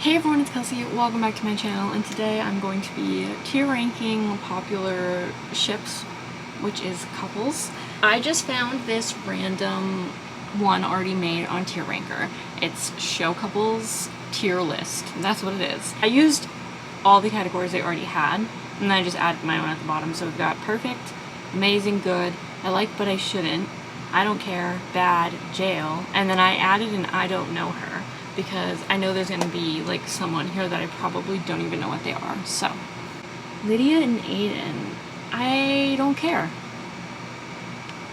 Hey everyone, it's Kelsey. Welcome back to my channel, and today I'm going to be tier ranking popular ships, which is couples. I just found this random one already made on Tier Ranker. It's show couples tier list. That's what it is. I used all the categories they already had, and then I just added my own at the bottom. So we've got perfect, amazing, good, I like but I shouldn't, I don't care, bad, jail, and then I added an I don't know her, because I know there's going to be like someone here that I probably don't even know what they are. So Lydia and Aiden, I don't care.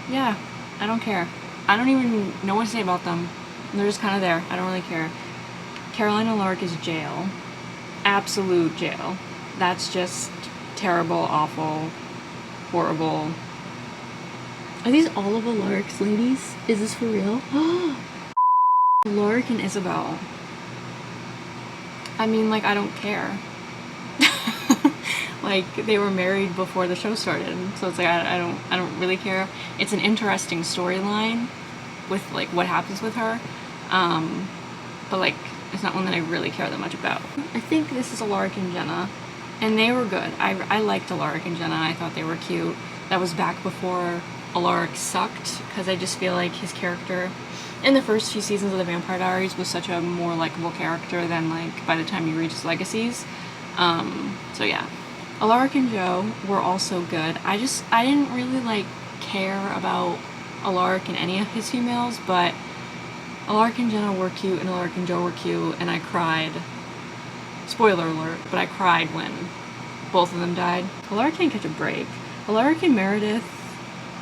Yeah, I don't care. I don't even know what to say about them. They're just kind of there. I don't really care. Caroline and Lark is jail. Absolute jail. That's just terrible, awful, horrible. Are these all of the Larks, ladies? Is this for real? Lark and Isabel. I mean, like, I don't care. Like, they were married before the show started, so it's like I don't really care. It's an interesting storyline with like what happens with her, but like it's not one that I really care that much about. I think this is Alaric and Jenna, and they were good. I liked Alaric and Jenna. I thought they were cute. That was back before Alaric sucked, because I just feel like his character in the first few seasons of the Vampire Diaries was such a more likable character than like by the time you reach his legacies. So yeah. Alaric and Joe were also good. I didn't really like care about Alaric and any of his females, but Alaric and Jenna were cute and Alaric and Joe were cute, and I cried. Spoiler alert, but I cried when both of them died. Alaric can't catch a break. Alaric and Meredith,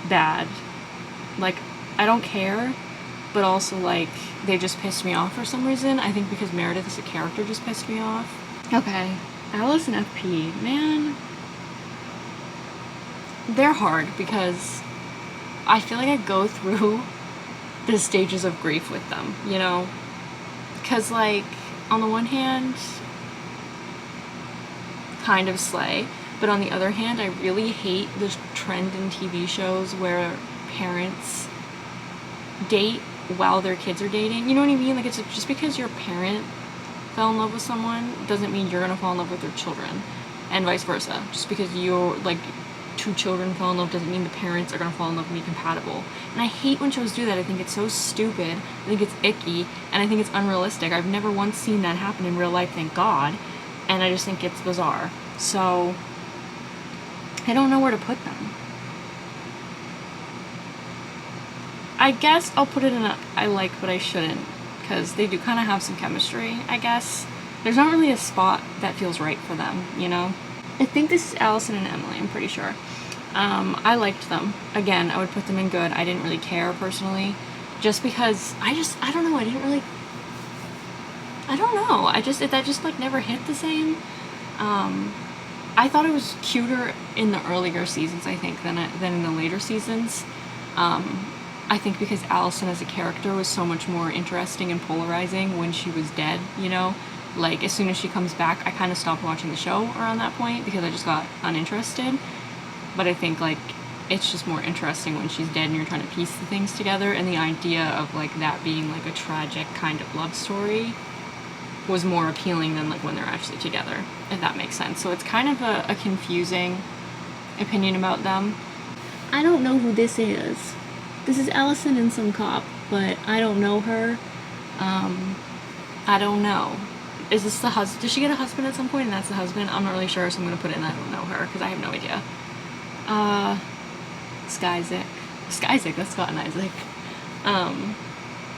bad. Like, I don't care, but also like they just pissed me off for some reason. I think because Meredith as a character just pissed me off. Okay. Alice and FP, man, they're hard because I feel like I go through the stages of grief with them, you know? Because, like, on the one hand, kind of slay, but on the other hand, I really hate this trend in TV shows where parents date while their kids are dating. You know what I mean? Like, it's just because your parent fell in love with someone doesn't mean you're gonna fall in love with their children, and vice versa. Just because you're like two children fell in love doesn't mean the parents are gonna fall in love and be compatible. And I hate when shows do that. I think it's so stupid. I think it's icky, and I think it's unrealistic. I've never once seen that happen in real life, thank God, and I just think it's bizarre. So I don't know where to put them. I guess I'll put it in a I like but I shouldn't, because they do kind of have some chemistry, I guess. There's not really a spot that feels right for them, you know? I think this is Allison and Emily, I'm pretty sure. I liked them. Again, I would put them in good. I didn't really care, personally. Just because, I don't know, that just, like, never hit the same. I thought it was cuter in the earlier seasons, I think, than in the later seasons. I think because Allison as a character was so much more interesting and polarizing when she was dead, you know? Like, as soon as she comes back, I kind of stopped watching the show around that point because I just got uninterested. But I think, like, it's just more interesting when she's dead and you're trying to piece the things together, and the idea of, like, that being, like, a tragic kind of love story was more appealing than, like, when they're actually together, if that makes sense. So it's kind of a confusing opinion about them. I don't know who this is. This is Allison and some cop, but I don't know her. I don't know. Is this the husband? Does she get a husband at some point and that's the husband? I'm not really sure, so I'm gonna put it in I don't know her, because I have no idea. Skyzik. Skyzik, that's Scott and Isaac.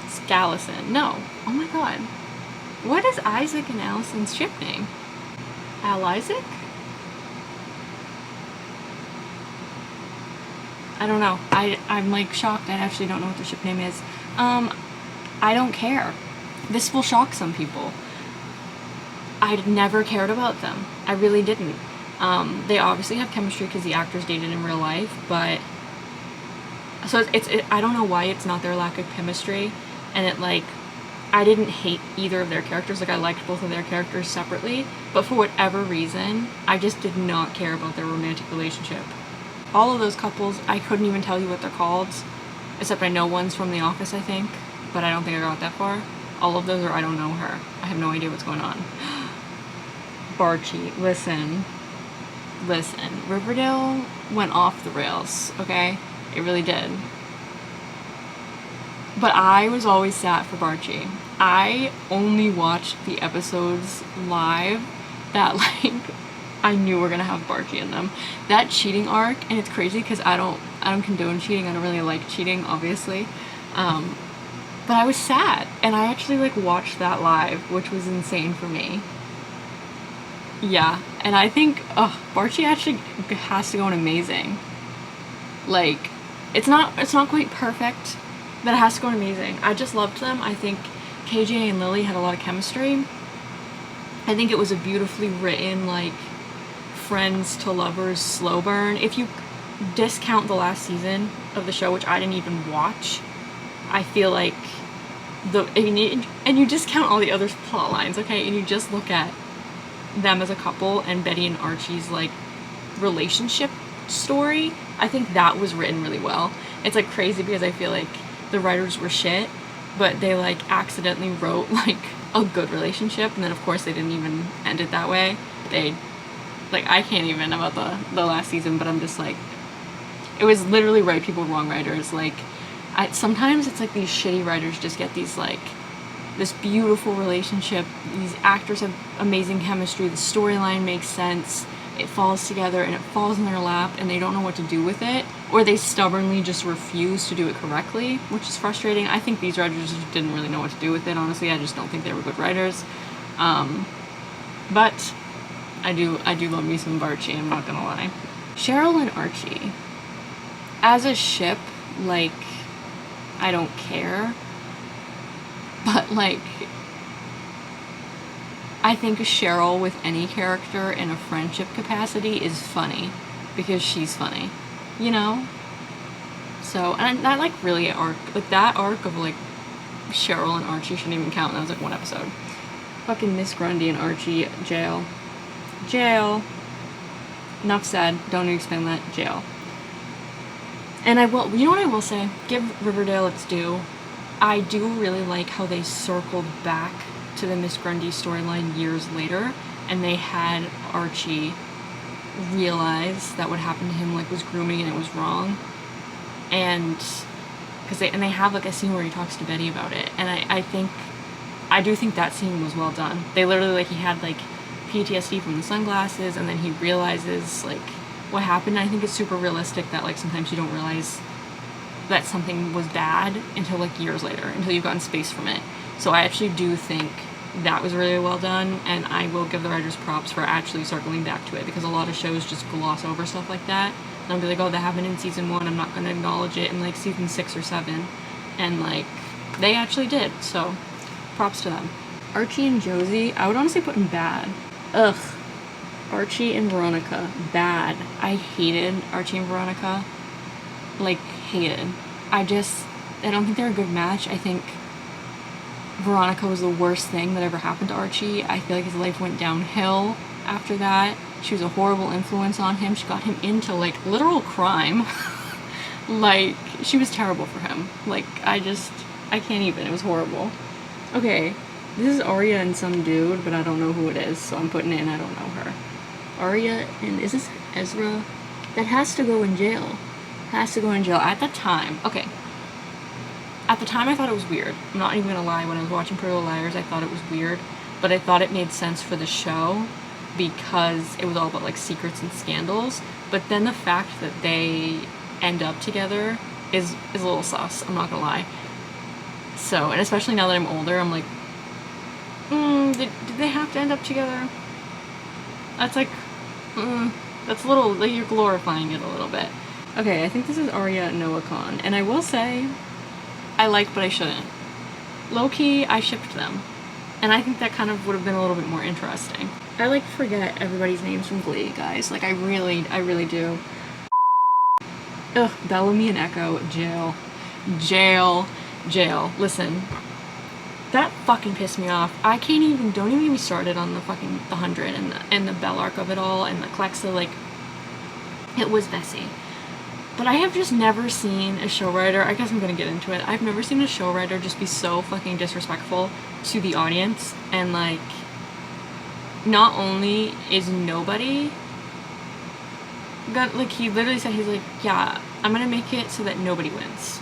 Scallison. No. Oh my god. What is Isaac and Allison's ship name? Isaac? I don't know. I'm like shocked. I actually don't know what their ship name is. I don't care. This will shock some people. I'd never cared about them. I really didn't. They obviously have chemistry because the actors dated in real life, but so I don't know why it's not their lack of chemistry, and it like I didn't hate either of their characters. Like, I liked both of their characters separately, but for whatever reason, I just did not care about their romantic relationship. All of those couples, I couldn't even tell you what they're called, except I know one's from The Office, I think, but I don't think I got that far. all of those, or I don't know her. I have no idea what's going on. Barchi, listen. Riverdale went off the rails, okay? It really did. But I was always sad for Barchi. I only watched the episodes live that, like, I knew were gonna have Barchi in them. That cheating arc, and it's crazy because I don't condone cheating. I don't really like cheating, obviously. But I was sad, and I actually, like, watched that live, which was insane for me. Yeah, and I think, Barchi actually has to go in amazing. Like, it's not quite perfect, but it has to go in amazing. I just loved them. I think KJ and Lily had a lot of chemistry. I think it was a beautifully written, like, friends to lovers slow burn. If you discount the last season of the show, which I didn't even watch, I feel like and you discount all the other plot lines, okay, and you just look at them as a couple and Betty and Archie's, like, relationship story, I think that was written really well. It's, like, crazy because I feel like the writers were shit, but they, like, accidentally wrote, like, a good relationship, and then of course they didn't even end it that way. They, like, I can't even about the last season, but I'm just like, it was literally right people, wrong writers. Like, sometimes it's like these shitty writers just get these, like, this beautiful relationship, these actors have amazing chemistry, the storyline makes sense, it falls together, and it falls in their lap, and they don't know what to do with it, or they stubbornly just refuse to do it correctly, which is frustrating. I think these writers just didn't really know what to do with it, honestly. I just don't think they were good writers. But I do love me some Barchi, I'm not gonna lie. Cheryl and Archie, as a ship, like, I don't care, but, like, I think Cheryl with any character in a friendship capacity is funny, because she's funny, you know? So, and that, like, really that arc of, like, Cheryl and Archie shouldn't even count, that was, like, one episode. Fucking Miss Grundy and Archie, jail. Enough said, don't need to explain that, jail. And you know what I will say? Give Riverdale its due. I do really like how they circled back to the Miss Grundy storyline years later, and they had Archie realize that what happened to him, like, was grooming and it was wrong. And they have, like, a scene where he talks to Betty about it, and I do think that scene was well done. They literally, like, he had, like, PTSD from the sunglasses, and then he realizes, like, what happened. I think it's super realistic that, like, sometimes you don't realize that something was bad until, like, years later, until you've gotten space from it. So I actually do think that was really well done, and I will give the writers props for actually circling back to it, because a lot of shows just gloss over stuff like that, and I'll be like, oh, that happened in season 1, I'm not going to acknowledge it in, like, season 6 or 7, and, like, they actually did, so props to them. Archie and Josie, I would honestly put in bad. Ugh. Archie and Veronica, bad. I hated Archie and Veronica. Like, hated. I don't think they're a good match. I think Veronica was the worst thing that ever happened to Archie. I feel like his life went downhill after that. She was a horrible influence on him. She got him into, like, literal crime. Like, she was terrible for him. Like, I can't even. It was horrible. Okay, this is Arya and some dude, but I don't know who it is, so I'm putting in I don't know her. Arya and, is this Ezra? That has to go in jail. Has to go in jail. At the time, okay. At the time I thought it was weird. I'm not even gonna lie, when I was watching Pretty Little Liars, I thought it was weird, but I thought it made sense for the show because it was all about, like, secrets and scandals, but then the fact that they end up together is a little sus, I'm not gonna lie. So, and especially now that I'm older, I'm like, did they have to end up together? That's like, that's a little, like, you're glorifying it a little bit. Okay, I think this is Arya and Noah Khan, and I will say, I like, but I shouldn't. Low-key, I shipped them, and I think that kind of would have been a little bit more interesting. I, like, forget everybody's names from Glee, guys. Like, I really do. Ugh, Bellamy and Echo, jail. Listen, that fucking pissed me off. Don't even get me started on the 100 and the Bell arc of it all, and the Clexa, like, it was messy. But I have just never seen a show writer, I guess I'm gonna get into it, I've never seen a show writer just be so fucking disrespectful to the audience, and like, not only is nobody like, he literally said, he's like, yeah, I'm gonna make it so that nobody wins.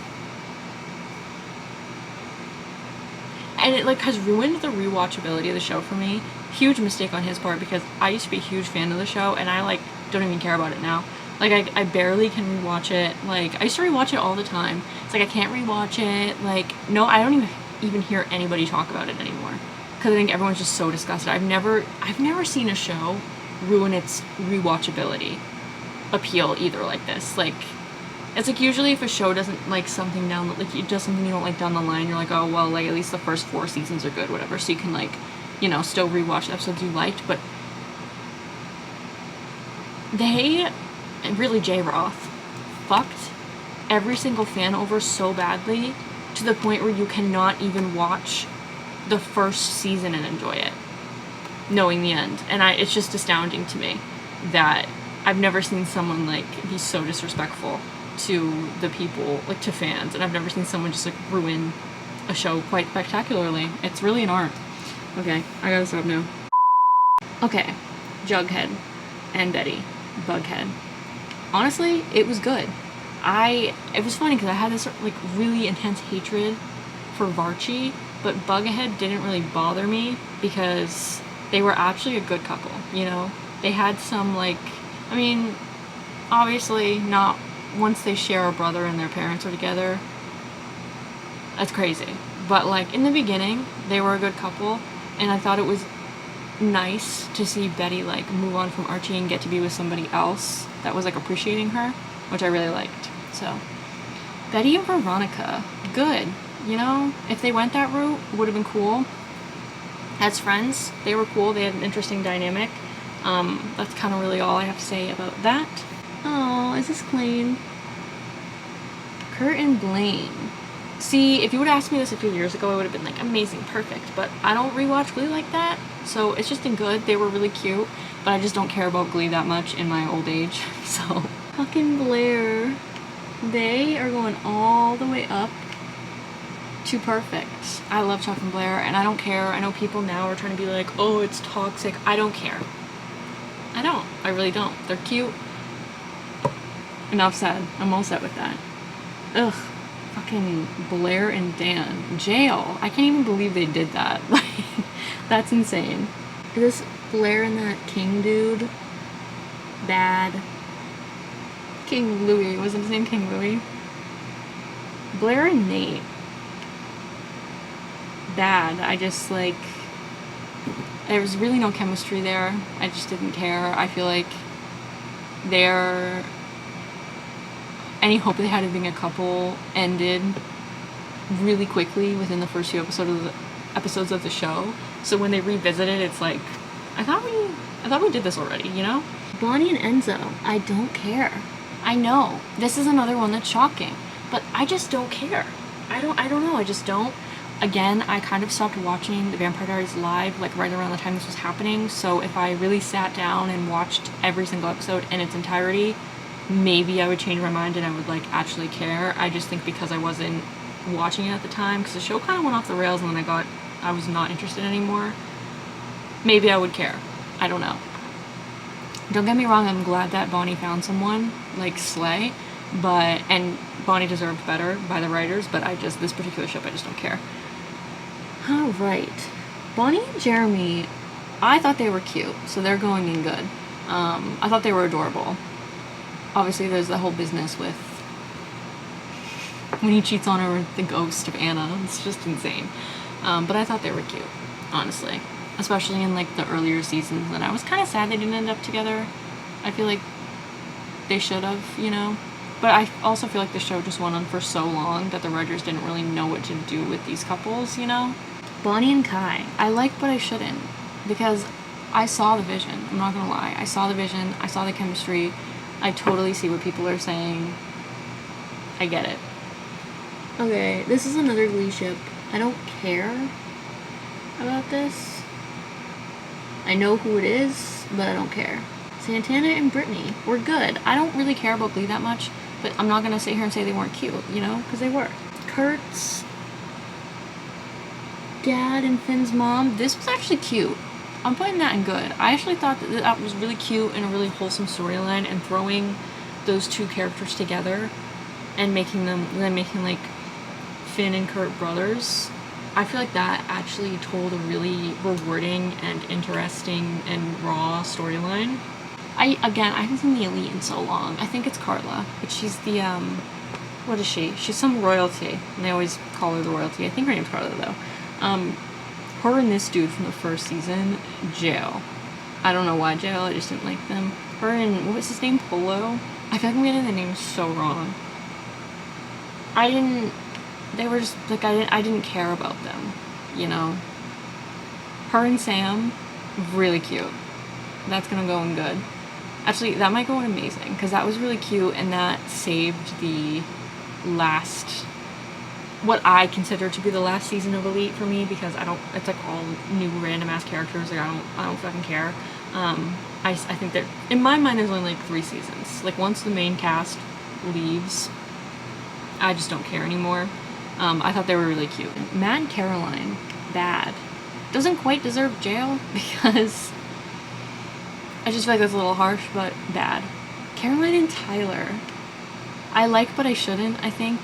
And it like has ruined the rewatchability of the show for me. Huge mistake on his part, because I used to be a huge fan of the show, and I like don't even care about it now. Like I barely can rewatch it. Like I used to rewatch it all the time. It's like I can't rewatch it. Like, no, I don't even hear anybody talk about it anymore, because I think everyone's just so disgusted. I've never seen a show ruin its rewatchability appeal either like this. Like, it's like usually if a show doesn't like something down, like it does something you don't like down the line, you're like, oh well, like at least the first 4 seasons are good, whatever, so you can like, you know, still rewatch the episodes you liked. But they, really, J. Roth fucked every single fan over so badly, to the point where you cannot even watch the first season and enjoy it, knowing the end. And it's just astounding to me that I've never seen someone like be so disrespectful to the people, like to fans, and I've never seen someone just like ruin a show quite spectacularly. It's really an art. Okay, I gotta stop now. Okay, Jughead and Betty, Bughead. Honestly, it was good. It was funny because I had this like really intense hatred for Varchi, but Bughead didn't really bother me because they were actually a good couple, you know? They had some like, I mean, obviously not once they share a brother and their parents are together. That's crazy. But like in the beginning, they were a good couple, and I thought it was nice to see Betty like move on from Archie and get to be with somebody else that was like appreciating her, which I really liked. So Betty and Veronica, good. You know, if they went that route, it would have been cool. As friends, they were cool. They had an interesting dynamic. That's kind of really all I have to say about that. Oh, is this clean? Kurt and Blaine. See, if you would have asked me this a few years ago, I would have been like, amazing, perfect. But I don't rewatch Glee like that, so it's just been good. They were really cute, but I just don't care about Glee that much in my old age. So, fucking Blair. They are going all the way up to perfect. I love Chuck and Blair, and I don't care. I know people now are trying to be like, oh, it's toxic. I don't care. I don't. I really don't. They're cute. Enough said. I'm all set with that. Ugh. Fucking Blair and Dan. Jail. I can't even believe they did that. Like, that's insane. Is this Blair and that King dude? Bad. King Louis. Wasn't his name King Louis? Blair and Nate. Bad. I just, like, there was really no chemistry there. I just didn't care. I feel like any hope they had of being a couple ended really quickly within the first few episodes of the show. So when they revisited, it's like, I thought we did this already, you know? Bonnie and Enzo, I don't care. I know this is another one that's shocking, but I just don't care. I don't know. I just don't. Again, I kind of stopped watching The Vampire Diaries live like right around the time this was happening. So if I really sat down and watched every single episode in its entirety, maybe I would change my mind and I would like actually care. I just think because I wasn't watching it at the time, because the show kind of went off the rails and then I was not interested anymore, maybe I would care. I don't know. Don't get me wrong, I'm glad that Bonnie found someone like Slay, and Bonnie deserved better by the writers, but this particular show, I just don't care. Alright. Bonnie and Jeremy, I thought they were cute, so they're going in good. I thought they were adorable. Obviously, there's the whole business with when he cheats on her with the ghost of Anna. It's just insane. But I thought they were cute, honestly. Especially in, like, the earlier seasons. And I was kind of sad they didn't end up together. I feel like they should have, you know? But I also feel like the show just went on for so long that the writers didn't really know what to do with these couples, you know? Bonnie and Kai. I like, but I shouldn't. Because I saw the vision. I'm not gonna lie. I saw the vision. I saw the chemistry. I totally see what people are saying. I get it. Okay, this is another Glee ship. I don't care about this. I know who it is, but I don't care. Santana and Brittany were good. I don't really care about Glee that much, but I'm not gonna sit here and say they weren't cute, you know, because they were. Kurt's dad and Finn's mom, this was actually cute. I'm putting that in good. I actually thought that that was really cute and a really wholesome storyline, and throwing those two characters together and making like Finn and Kurt brothers. I feel like that actually told a really rewarding and interesting and raw storyline. I haven't seen The Elite in so long. I think it's Carla, but she's the what is she? She's some royalty, and they always call her the royalty. I think her name's Carla though. Her and this dude from the first season, Jail. I don't know why Jail, I just didn't like them. Her and, what was his name, Polo? I feel like I'm getting the names so wrong. They were just, like, I didn't care about them, you know? Her and Sam, really cute. That's gonna go in good. Actually, that might go in amazing, because that was really cute, and that saved the last, what I consider to be the last season of Elite for me, because it's like all new random ass characters, like I don't fucking care. I think that, in my mind, there's only like 3 seasons. Like, once the main cast leaves, I just don't care anymore. I thought they were really cute. Matt and Caroline, bad. Doesn't quite deserve Jail, because I just feel like that's a little harsh, but bad. Caroline and Tyler, I like, but I shouldn't, I think.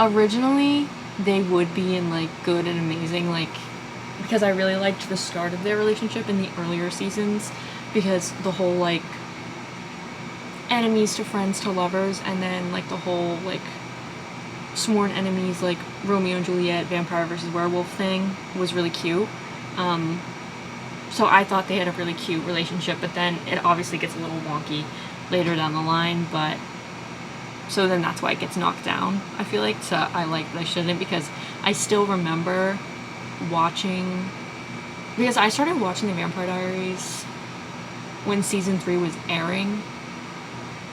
Originally, they would be in, like, good and amazing, like, because I really liked the start of their relationship in the earlier seasons, because the whole, like, enemies to friends to lovers, and then, like, the whole, like, sworn enemies, like, Romeo and Juliet, vampire versus werewolf thing was really cute. So I thought they had a really cute relationship, but then it obviously gets a little wonky later down the line, but so then that's why it gets knocked down, I feel like. So I like that I shouldn't, because I still remember watching, because I started watching The Vampire Diaries when season 3 was airing.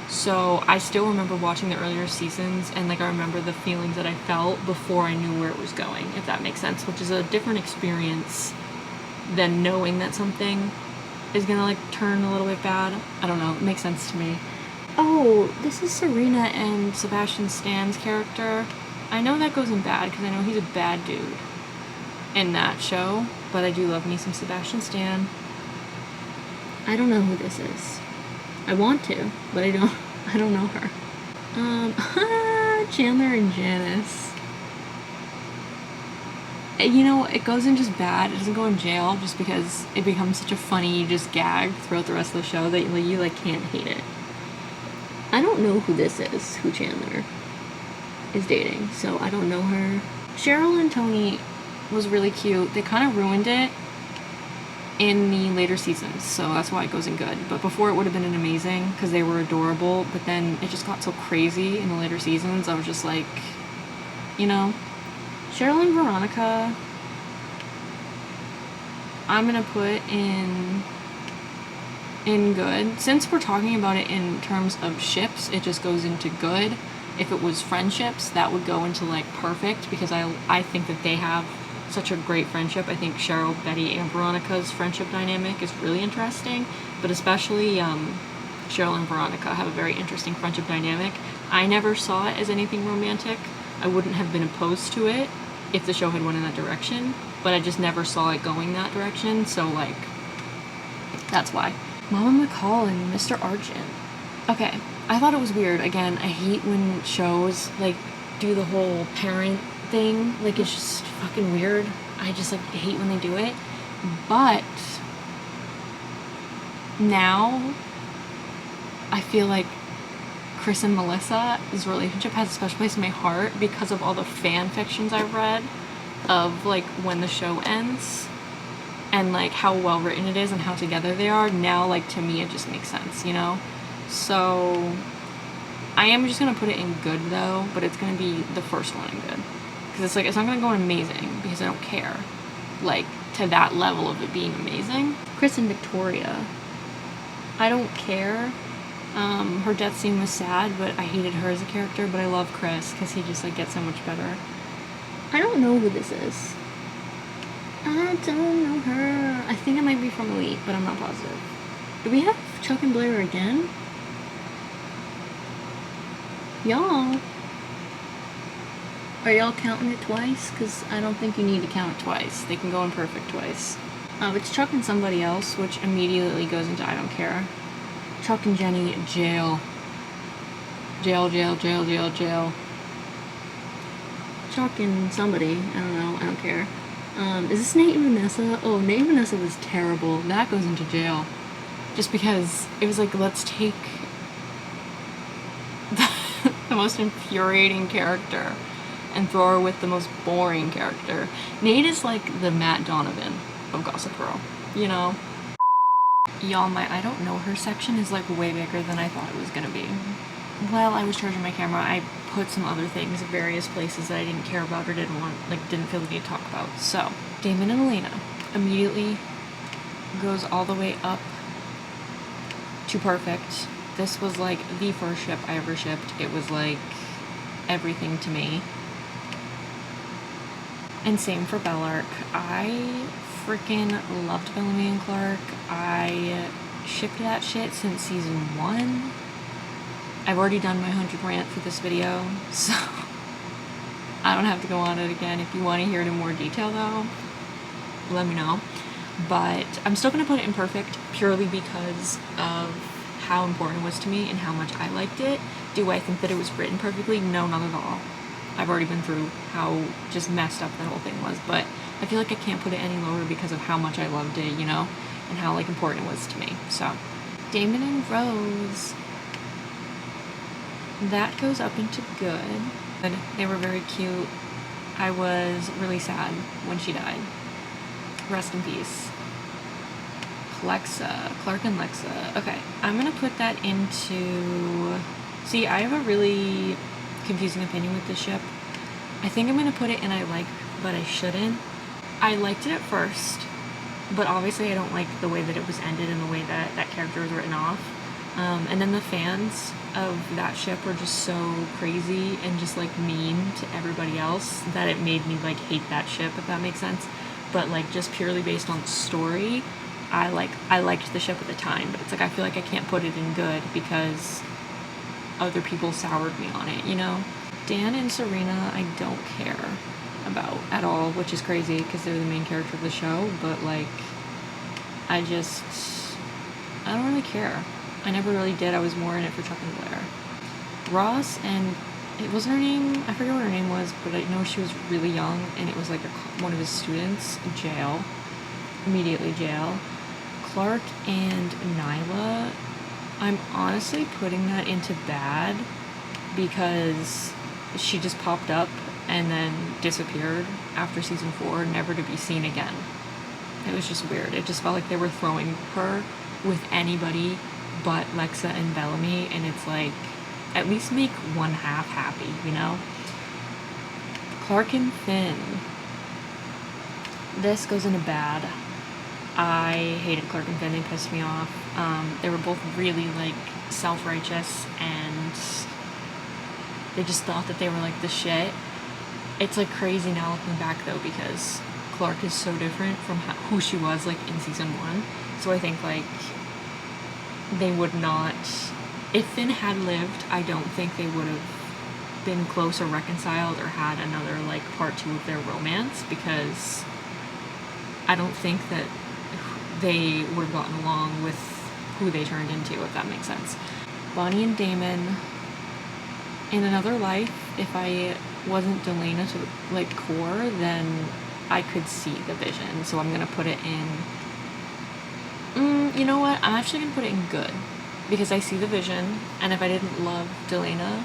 So I still remember watching the earlier seasons, and like I remember the feelings that I felt before I knew where it was going, if that makes sense, which is a different experience than knowing that something is gonna like turn a little bit bad. I don't know, it makes sense to me. Oh, this is Serena and Sebastian Stan's character. I know that goes in bad, because I know he's a bad dude in that show, but I do love me some Sebastian Stan. I don't know who this is. I want to, but I don't know her. Chandler and Janice. You know, it goes in just bad. It doesn't go in Jail, just because it becomes such a funny just gag throughout the rest of the show that you like can't hate it. I don't know who this is, who Chandler is dating, so I don't know her. Cheryl and Tony was really cute. They kind of ruined it in the later seasons, so that's why it goes in good. But before, it would have been an amazing, because they were adorable, but then it just got so crazy in the later seasons. I was just like, you know. Cheryl and Veronica, I'm gonna put in good. Since we're talking about it in terms of ships, it just goes into good. If it was friendships, that would go into like perfect, because I think that they have such a great friendship. I think Cheryl, Betty, and Veronica's friendship dynamic is really interesting, but especially Cheryl and Veronica have a very interesting friendship dynamic. I never saw it as anything romantic. I wouldn't have been opposed to it if the show had went in that direction, but I just never saw it going that direction, so like, that's why. Mama McCall and Mr. Argent. Okay, I thought it was weird. Again, I hate when shows like do the whole parent thing. Like, it's just fucking weird. I just like hate when they do it. But now I feel like Chris and Melissa's relationship has a special place in my heart, because of all the fan fictions I've read of like when the show ends, and like how well written it is and how together they are. Now, like, to me, it just makes sense, you know? So I am just gonna put it in good though, but it's gonna be the first one in good, because it's like, it's not gonna go in amazing, because I don't care like to that level of it being amazing. Chris and Victoria, I don't care. Her death scene was sad, but I hated her as a character, but I love Chris, because he just like gets so much better. I don't know who this is. I don't know her. I think it might be from Elite, but I'm not positive. Do we have Chuck and Blair again? Y'all, are y'all counting it twice? Because I don't think you need to count it twice. They can go imperfect twice. It's Chuck and somebody else, which immediately goes into I don't care. Chuck and Jenny, jail. Jail, jail, jail, jail, jail. Chuck and somebody, I don't know, I don't care. Is this Nate and Vanessa? Oh, Nate and Vanessa was terrible. That goes into jail. Just because it was like, let's take the most infuriating character and throw her with the most boring character. Nate is like the Matt Donovan of Gossip Girl, you know? Y'all, my I don't know her section is like way bigger than I thought it was gonna be. While I was charging my camera, I put some other things in various places that I didn't care about or didn't feel the need to talk about. So, Damon and Elena immediately goes all the way up to perfect. This was like the first ship I ever shipped. It was like everything to me. And same for Bellark. I freaking loved Bellamy and Clark. I shipped that shit since season 1. I've already done my 100 rant for this video, so I don't have to go on it again. If you want to hear it in more detail though, let me know. But I'm still going to put it in perfect purely because of how important it was to me and how much I liked it. Do I think that it was written perfectly? No, not at all. I've already been through how just messed up that whole thing was, but I feel like I can't put it any lower because of how much I loved it, you know, and how like important it was to me. So, Damon and Rose, that goes up into good. They were very cute. I was really sad when she died. Rest in peace. Clark and Lexa. Okay, I'm gonna put that into... See, I have a really confusing opinion with this ship. I think I'm gonna put it in I like, but I shouldn't. I liked it at first, but obviously I don't like the way that it was ended and the way that that character was written off. And then the fans of that ship were just so crazy and just like mean to everybody else that it made me like hate that ship, if that makes sense. But like just purely based on story, I liked the ship at the time, but it's like I feel like I can't put it in good because other people soured me on it, you know? Dan and Serena I don't care about at all, which is crazy because they're the main character of the show, but like I don't really care. I never really did. I was more in it for Chuck and Blair. Ross and, it was her name, I forget what her name was, but I know she was really young and it was like one of his students. Jail. Immediately jail. Clark and Nyla, I'm honestly putting that into bad because she just popped up and then disappeared after season 4, never to be seen again. It was just weird. It just felt like they were throwing her with anybody but Lexa and Bellamy, and it's like, at least make one half happy, you know? Clark and Finn. This goes into bad. I hated Clark and Finn. They pissed me off. They were both really, like, self-righteous, and they just thought that they were, like, the shit. It's, like, crazy now looking back, though, because Clark is so different from who she was, like, in season 1. So I think, like, they would not... If Finn had lived, I don't think they would have been close or reconciled or had another, like, part 2 of their romance, because I don't think that they would have gotten along with who they turned into, if that makes sense. Bonnie and Damon, in another life, if I wasn't Delana to, like, core, then I could see the vision, so I'm gonna put it in... you know what? I'm actually gonna put it in good, because I see the vision, and if I didn't love Delana,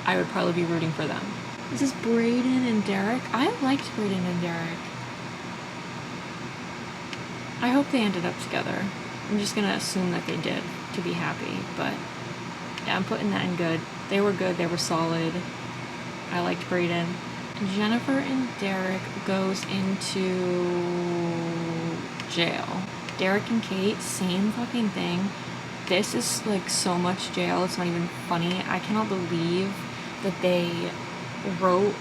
I would probably be rooting for them. This is Brayden and Derek. I liked Brayden and Derek. I hope they ended up together. I'm just gonna assume that they did to be happy, but yeah, I'm putting that in good. They were good, they were solid. I liked Brayden. Jennifer and Derek goes into jail. Derek and Kate, same fucking thing. This is like so much jail, it's not even funny. I cannot believe that they wrote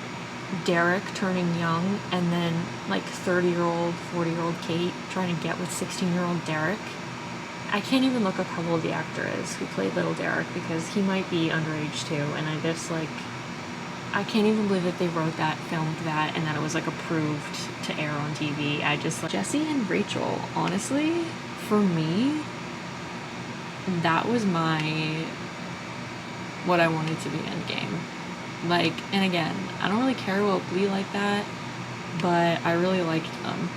Derek turning young and then like 30-year-old, 40-year-old Kate trying to get with 16-year-old Derek. I can't even look up how old the actor is who played Little Derek, because he might be underage too, and I just, like, I can't even believe that they wrote that, filmed that, and that it was, like, approved to air on TV. I just, like, Jesse and Rachel, honestly, for me, that was what I wanted to be Endgame. Like, and again, I don't really care about Glee like that, but I really liked them.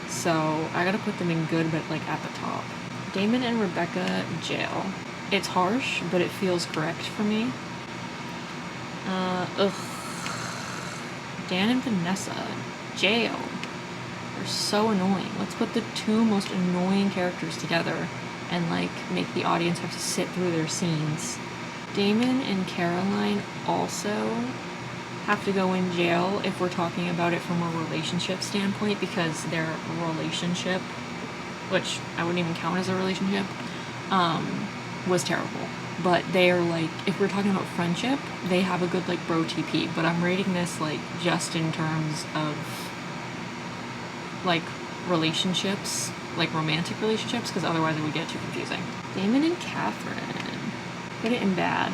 So I gotta put them in good, but like at the top. Damon and Rebecca, jail. It's harsh, but it feels correct for me. Dan and Vanessa, jail. They're so annoying. Let's put the two most annoying characters together and like make the audience have to sit through their scenes. Damon and Caroline also have to go in jail if we're talking about it from a relationship standpoint, because their relationship, which I wouldn't even count as a relationship, was terrible. But they are like, if we're talking about friendship, they have a good like bro TP, but I'm rating this like just in terms of like relationships, like romantic relationships, because otherwise it would get too confusing. Damon and Catherine, put it in bad.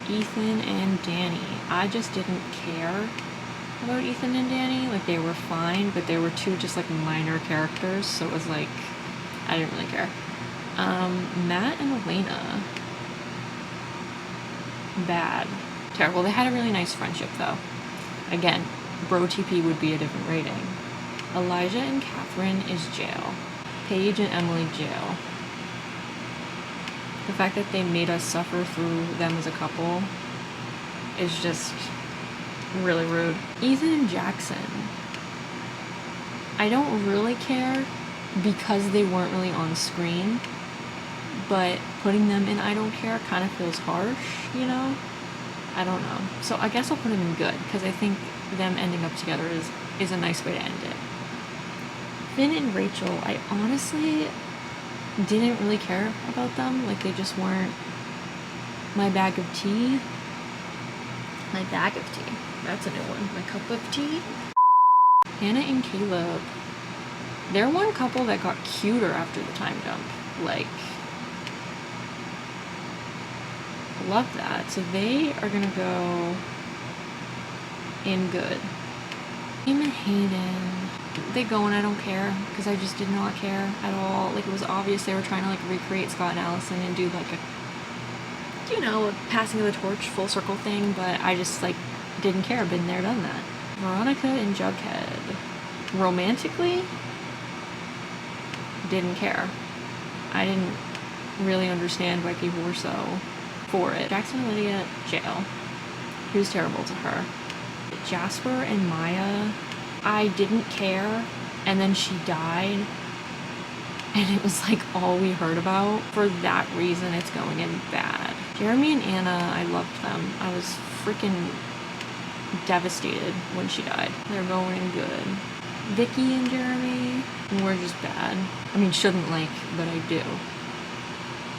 Ethan and Danny, I just didn't care about Ethan and Danny. Like, they were fine, but they were two just like minor characters, so it was like, I didn't really care. Matt and Elena, bad. Terrible. They had a really nice friendship though. Again, bro TP would be a different rating. Elijah and Catherine is jail. Paige and Emily, jail. The fact that they made us suffer through them as a couple is just really rude. Ethan and Jackson, I don't really care because they weren't really on screen, but putting them in I don't care kind of feels harsh, you know? I don't know. So I guess I'll put them in good, because I think them ending up together is a nice way to end it. Finn and Rachel, I honestly didn't really care about them. Like, they just weren't my bag of tea. My bag of tea. That's a new one. My cup of tea. Hannah and Caleb. They're one couple that got cuter after the time jump. Like, love that. So they are gonna go in good. Tim and Hayden, they go and I don't care, because I just did not care at all. Like, it was obvious they were trying to like recreate Scott and Allison and do like a, you know, a passing of the torch full circle thing, but I just like didn't care. Been there, done that. Veronica and Jughead, romantically, didn't care. I didn't really understand why people were so for it. Jackson and Lydia, jail. He was terrible to her. Jasper and Maya, I didn't care, and then she died, and it was like all we heard about. For that reason, it's going in bad. Jeremy and Anna, I loved them. I was freaking devastated when she died. They're going in good. Vicky and Jeremy were just bad. I mean, shouldn't like, but I do.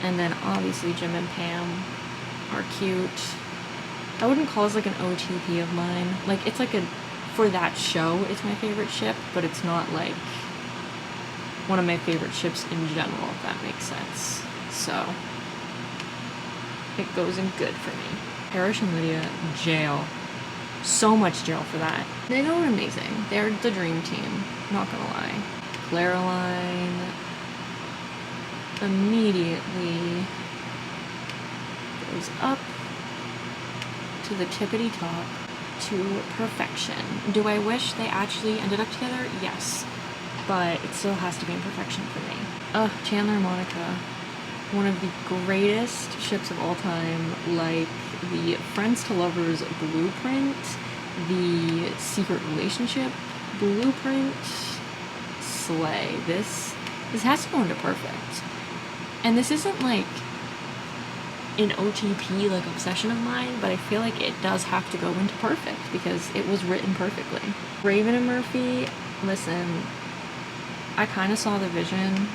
And then obviously Jim and Pam are cute. I wouldn't call this like an OTP of mine. Like, it's like for that show, it's my favorite ship, but it's not like one of my favorite ships in general, if that makes sense. So, it goes in good for me. Parrish and Lydia, jail. So much jail for that. They go amazing. They're the dream team, not gonna lie. Claraline immediately goes up to the tippity top to perfection. Do I wish they actually ended up together? Yes. But it still has to be in perfection for me. Chandler and Monica. One of the greatest ships of all time. Like, the friends to lovers blueprint, the secret relationship blueprint, slay. This has to go into perfect. And this isn't like an OTP like obsession of mine, but I feel like it does have to go into perfect because it was written perfectly. Raven and Murphy, listen, I kind of saw the vision,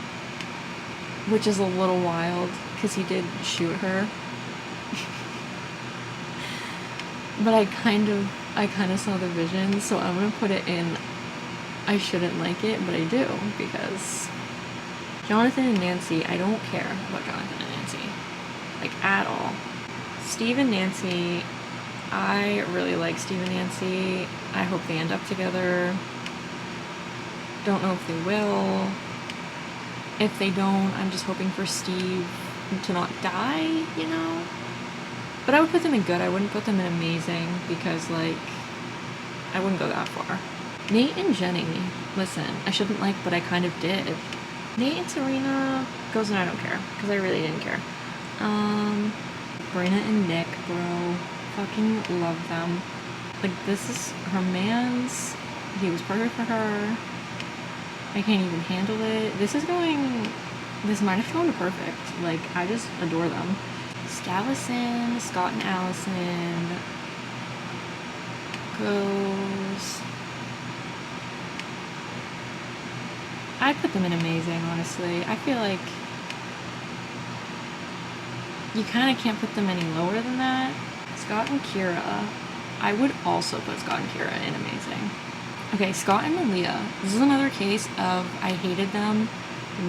which is a little wild because he did shoot her. But I kind of saw the vision, so I'm gonna put it in I shouldn't like it, but I do, because Jonathan and Nancy, I don't care about Jonathan and Nancy. Like, at all. Steve and Nancy, I really like Steve and Nancy. I hope they end up together. Don't know if they will. If they don't, I'm just hoping for Steve to not die, you know? But I would put them in good. I wouldn't put them in amazing because, like, I wouldn't go that far. Nate and Jenny, listen, I shouldn't like, but I kind of did. Nate and Serena goes and I don't care because I really didn't care. Brina and Nick, bro, fucking love them. Like, this is her man's. He was perfect for her. I can't even handle it. This might have gone to perfect. Like, I just adore them. Scallison, Scott and Allison goes. I'd put them in amazing, honestly. I feel like you kind of can't put them any lower than that. Scott and Kira, I would also put Scott and Kira in amazing. Okay, Scott and Malia. This is another case of I hated them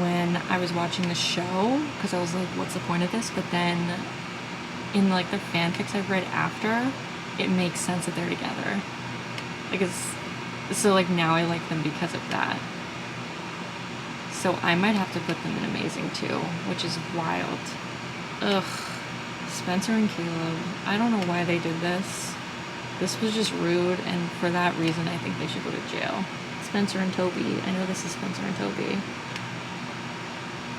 when I was watching the show because I was like, what's the point of this? But then in like the fanfics I've read after, it makes sense that they're together. Like, so like now I like them because of that. So I might have to put them in amazing too, which is wild. Ugh. Spencer and Caleb. I don't know why they did this. This was just rude, and for that reason, I think they should go to jail. Spencer and Toby. I know this is Spencer and Toby.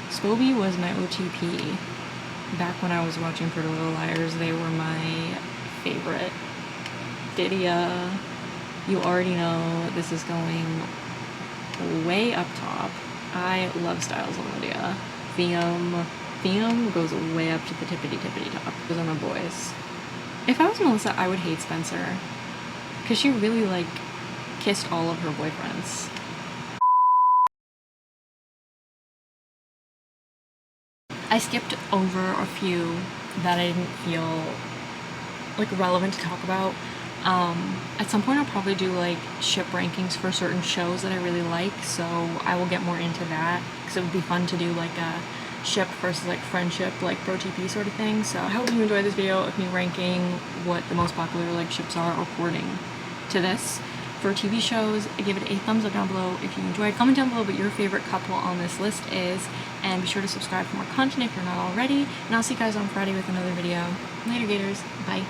Scobie was my OTP. Back when I was watching Pretty Little Liars, they were my favorite. Didia. You already know this is going way up top. I love Styles and Lydia. Theum goes way up to the tippity top. Those are my boys. If I was Melissa, I would hate Spencer. Because she really, like, kissed all of her boyfriends. I skipped over a few that I didn't feel, like, relevant to talk about. At some point I'll probably do, like, ship rankings for certain shows that I really like, so I will get more into that. Because it would be fun to do, like, a ship versus like friendship, like pro TP sort of thing. So I hope you enjoyed this video of me ranking what the most popular like ships are according to this. For TV shows, I give it a thumbs up down below if you enjoyed. Comment down below what your favorite couple on this list is, and be sure to subscribe for more content if you're not already. And I'll see you guys on Friday with another video. Later, Gators. Bye.